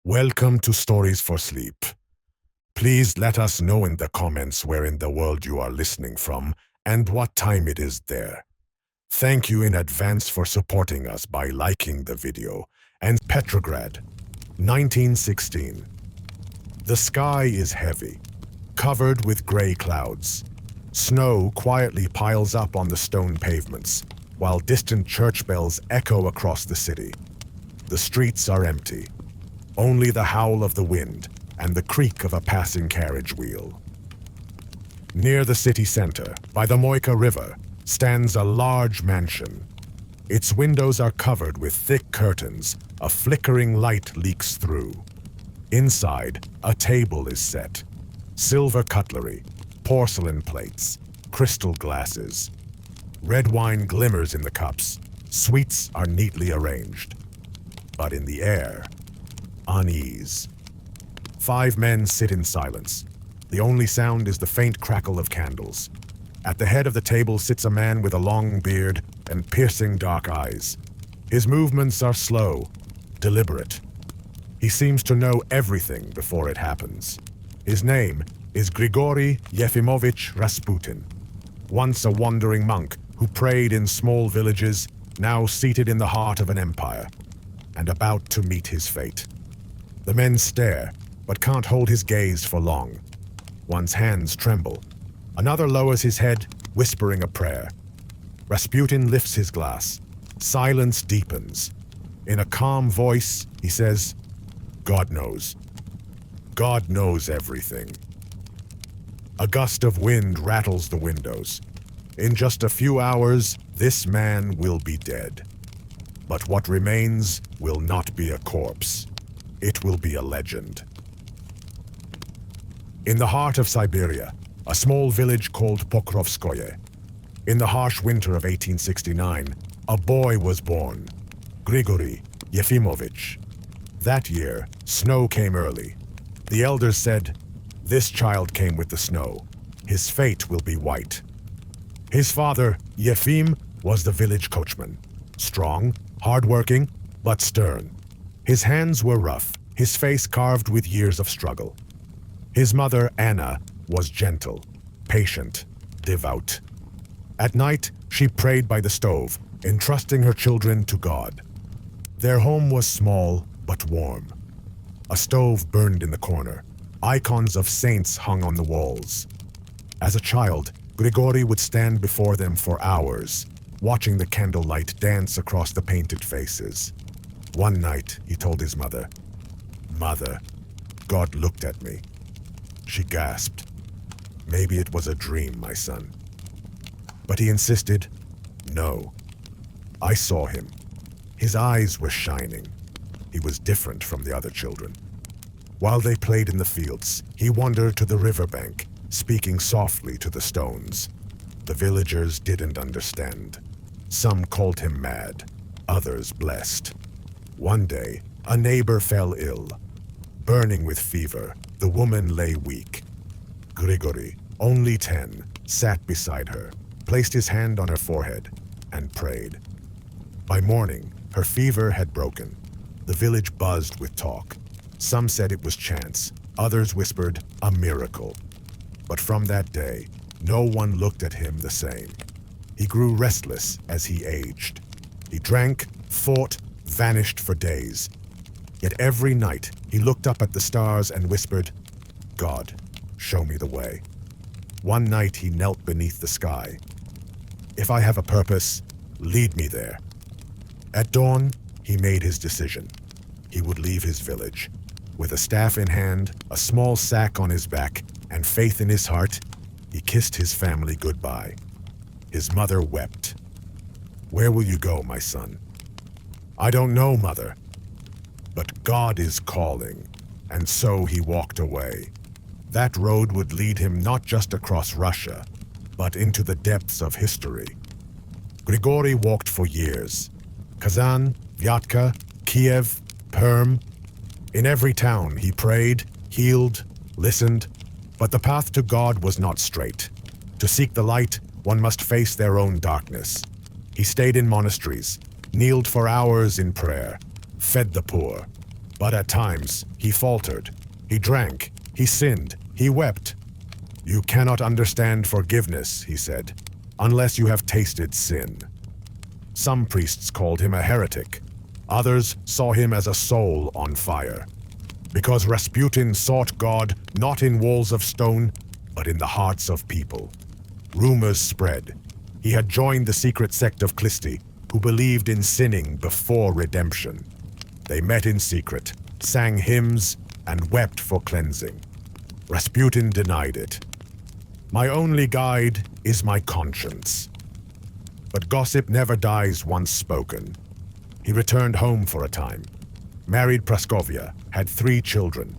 Welcome to Stories for Sleep. Please let us know in the comments where in the world you are listening from and what time it is there. Thank you in advance for supporting us by liking the video. And Petrograd, 1916. The sky is heavy, covered with gray clouds. Snow quietly piles up on the stone pavements, while distant church bells echo across the city. The streets are empty. Only the howl of the wind and the creak of a passing carriage wheel. Near the city center, by the Moika River, stands a large mansion. Its windows are covered with thick curtains. A flickering light leaks through. Inside, a table is set. Silver cutlery, porcelain plates, crystal glasses. Red wine glimmers in the cups. Sweets are neatly arranged. But in the air, unease. 5 men sit in silence. The only sound is the faint crackle of candles. At the head of the table sits a man with a long beard and piercing dark eyes. His movements are slow, deliberate. He seems to know everything before it happens. His name is Grigory Yefimovich Rasputin. Once a wandering monk who prayed in small villages, now seated in the heart of an empire, and about to meet his fate. The men stare, but can't hold his gaze for long. One's hands tremble. Another lowers his head, whispering a prayer. Rasputin lifts his glass. Silence deepens. In a calm voice, he says, "God knows. God knows everything." A gust of wind rattles the windows. In just a few hours, this man will be dead. But what remains will not be a corpse. It will be a legend. In the heart of Siberia, a small village called Pokrovskoye. In the harsh winter of 1869, a boy was born, Grigory Yefimovich. That year, snow came early. The elders said, "This child came with the snow. His fate will be white." His father, Yefim, was the village coachman. Strong, hardworking, but stern. His hands were rough, his face carved with years of struggle. His mother, Anna, was gentle, patient, devout. At night, she prayed by the stove, entrusting her children to God. Their home was small but warm. A stove burned in the corner. Icons of saints hung on the walls. As a child, Grigory would stand before them for hours, watching the candlelight dance across the painted faces. One night, he told his mother, "Mother, God looked at me." She gasped. "Maybe it was a dream, my son." But he insisted, "No, I saw him. His eyes were shining. He was different from the other children." While they played in the fields, he wandered to the riverbank, speaking softly to the stones. The villagers didn't understand. Some called him mad, others blessed. One day, a neighbor fell ill. Burning with fever, the woman lay weak. Grigory, only 10, sat beside her, placed his hand on her forehead, and prayed. By morning, her fever had broken. The village buzzed with talk. Some said it was chance, others whispered, a miracle. But from that day, no one looked at him the same. He grew restless as he aged. He drank, fought, vanished for days. Yet every night, he looked up at the stars and whispered, "God, show me the way." One night he knelt beneath the sky. "If I have a purpose, lead me there." At dawn, he made his decision. He would leave his village. With a staff in hand, a small sack on his back, and faith in his heart, he kissed his family goodbye. His mother wept. "Where will you go, my son?" "I don't know, mother." But God is calling, and so he walked away. That road would lead him not just across Russia, but into the depths of history. Grigory walked for years. Kazan, Vyatka, Kiev, Perm. In every town he prayed, healed, listened, but the path to God was not straight. To seek the light, one must face their own darkness. He stayed in monasteries, kneeled for hours in prayer, fed the poor. But at times, he faltered. He drank. He sinned. He wept. "You cannot understand forgiveness," he said, "unless you have tasted sin." Some priests called him a heretic. Others saw him as a soul on fire. Because Rasputin sought God not in walls of stone, but in the hearts of people. Rumors spread. He had joined the secret sect of Klisti, who believed in sinning before redemption. They met in secret, sang hymns, and wept for cleansing. Rasputin denied it. "My only guide is my conscience." But gossip never dies once spoken. He returned home for a time, married Praskovia, had 3 children,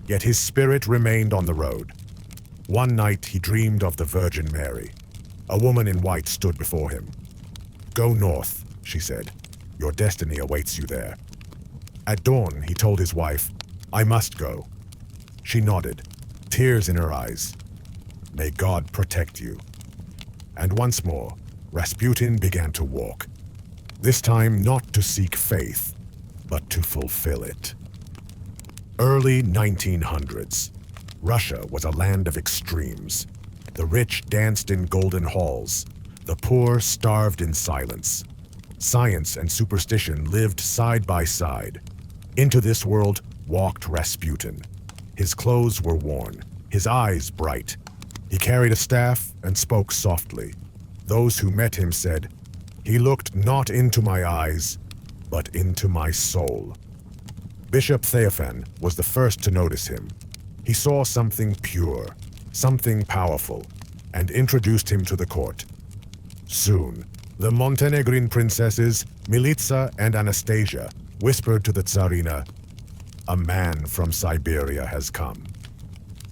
yet his spirit remained on the road. One night he dreamed of the Virgin Mary. A woman in white stood before him. "Go north," she said. "Your destiny awaits you there." At dawn, he told his wife, "I must go." She nodded, tears in her eyes. "May God protect you." And once more, Rasputin began to walk. This time not to seek faith, but to fulfill it. Early 1900s. Russia was a land of extremes. The rich danced in golden halls. The poor starved in silence. Science and superstition lived side by side. Into this world walked Rasputin. His clothes were worn, his eyes bright. He carried a staff and spoke softly. Those who met him said, "He looked not into my eyes, but into my soul." Bishop Theophan was the first to notice him. He saw something pure, something powerful, and introduced him to the court. Soon, the Montenegrin princesses, Militsa and Anastasia, whispered to the Tsarina, "A man from Siberia has come.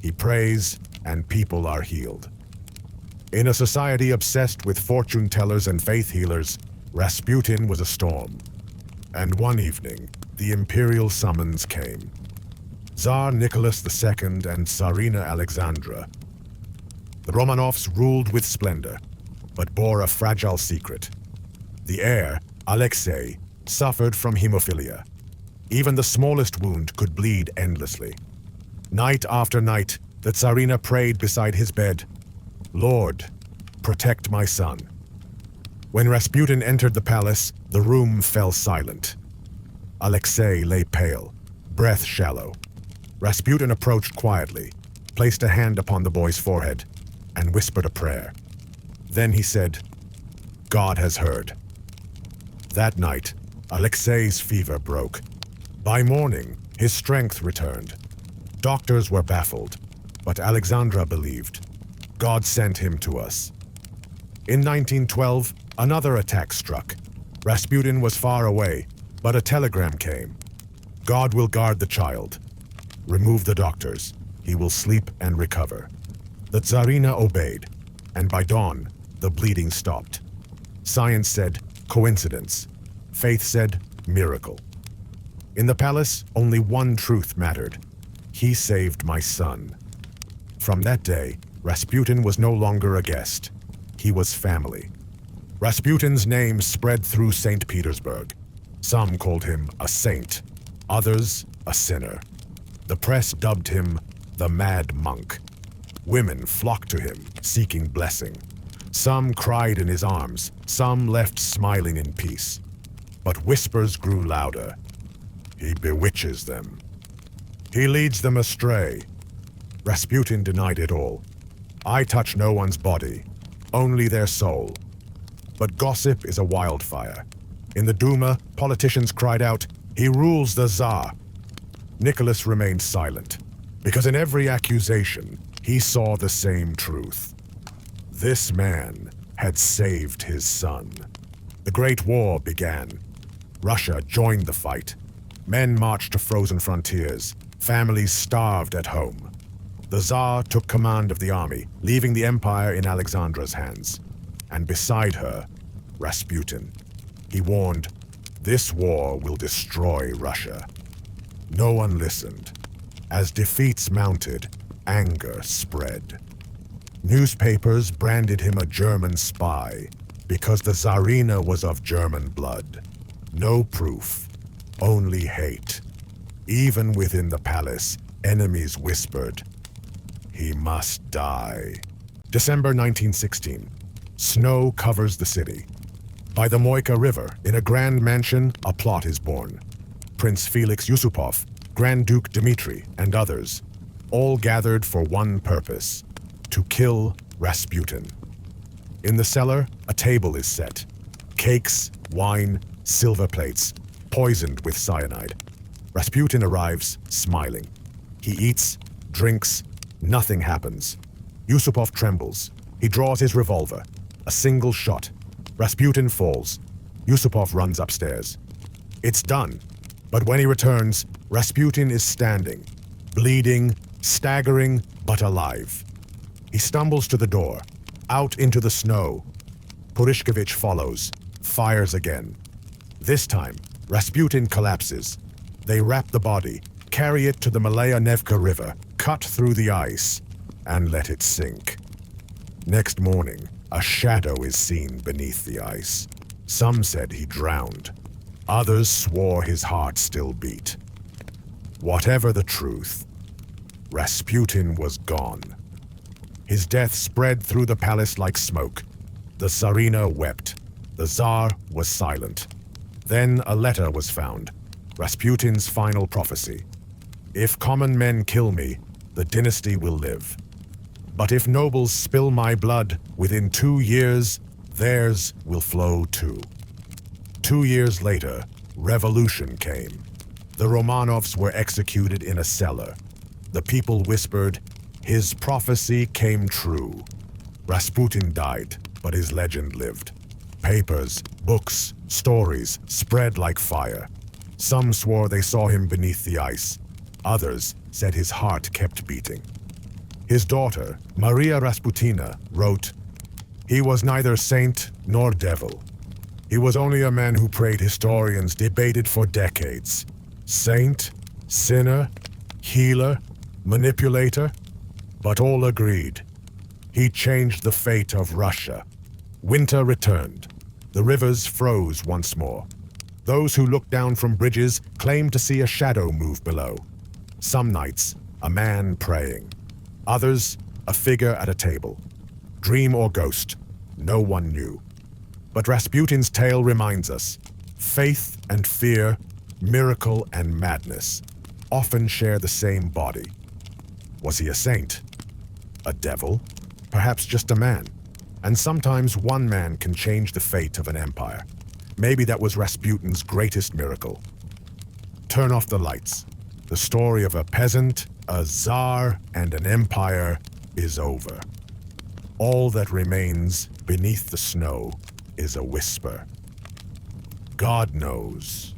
He prays, and people are healed." In a society obsessed with fortune tellers and faith healers, Rasputin was a storm. And one evening, the imperial summons came. Tsar Nicholas II and Tsarina Alexandra. The Romanovs ruled with splendor, but bore a fragile secret. The heir, Alexei, suffered from hemophilia. Even the smallest wound could bleed endlessly. Night after night, the Tsarina prayed beside his bed, "Lord, protect my son." When Rasputin entered the palace, the room fell silent. Alexei lay pale, breath shallow. Rasputin approached quietly, placed a hand upon the boy's forehead, and whispered a prayer. Then he said, "God has heard." That night, Alexei's fever broke. By morning, his strength returned. Doctors were baffled, but Alexandra believed. God sent him to us. In 1912, another attack struck. Rasputin was far away, but a telegram came. "God will guard the child. Remove the doctors. He will sleep and recover." The Tsarina obeyed, and by dawn, the bleeding stopped. Science said, coincidence. Faith said, miracle. In the palace, only one truth mattered. He saved my son. From that day, Rasputin was no longer a guest. He was family. Rasputin's name spread through St. Petersburg. Some called him a saint, others a sinner. The press dubbed him the Mad Monk. Women flocked to him, seeking blessing. Some cried in his arms, some left smiling in peace. But whispers grew louder. He bewitches them. He leads them astray. Rasputin denied it all. "I touch no one's body, only their soul." But gossip is a wildfire. In the Duma, politicians cried out, "He rules the Tsar." Nicholas remained silent, because in every accusation, he saw the same truth. This man had saved his son. The Great War began. Russia joined the fight. Men marched to frozen frontiers. Families starved at home. The Tsar took command of the army, leaving the empire in Alexandra's hands. And beside her, Rasputin. He warned, "This war will destroy Russia." No one listened. As defeats mounted, anger spread. Newspapers branded him a German spy because the Tsarina was of German blood. No proof, only hate. Even within the palace, enemies whispered, "He must die." December 1916. Snow covers the city. By the Moika River, in a grand mansion, a plot is born. Prince Felix Yusupov, Grand Duke Dmitri, and others, all gathered for one purpose: to kill Rasputin. In the cellar, a table is set. Cakes, wine, silver plates, poisoned with cyanide. Rasputin arrives, smiling. He eats, drinks, nothing happens. Yusupov trembles. He draws his revolver. A single shot. Rasputin falls. Yusupov runs upstairs. It's done. But when he returns, Rasputin is standing, bleeding, staggering, but alive. He stumbles to the door, out into the snow. Purishkevich follows, fires again. This time, Rasputin collapses. They wrap the body, carry it to the Malaya Nevka River, cut through the ice, and let it sink. Next morning, a shadow is seen beneath the ice. Some said he drowned. Others swore his heart still beat. Whatever the truth, Rasputin was gone. His death spread through the palace like smoke. The Tsarina wept. The Tsar was silent. Then a letter was found, Rasputin's final prophecy. If common men kill me, the dynasty will live. But if nobles spill my blood, within 2 years, theirs will flow too. 2 years later, revolution came. The Romanovs were executed in a cellar. The people whispered, his prophecy came true. Rasputin died, but his legend lived. Papers, books, stories spread like fire. Some swore they saw him beneath the ice. Others said his heart kept beating. His daughter, Maria Rasputina, wrote, "He was neither saint nor devil. He was only a man who prayed historians debated for decades. Saint, sinner, healer, manipulator, but all agreed. He changed the fate of Russia. Winter returned. The rivers froze once more. Those who looked down from bridges claimed to see a shadow move below. Some nights, a man praying. Others, a figure at a table. Dream or ghost, no one knew. But Rasputin's tale reminds us, faith and fear, miracle and madness, often share the same body. Was he a saint? A devil? Perhaps just a man. And sometimes one man can change the fate of an empire. Maybe that was Rasputin's greatest miracle. Turn off the lights. The story of a peasant, a czar, and an empire is over. All that remains beneath the snow is a whisper. God knows.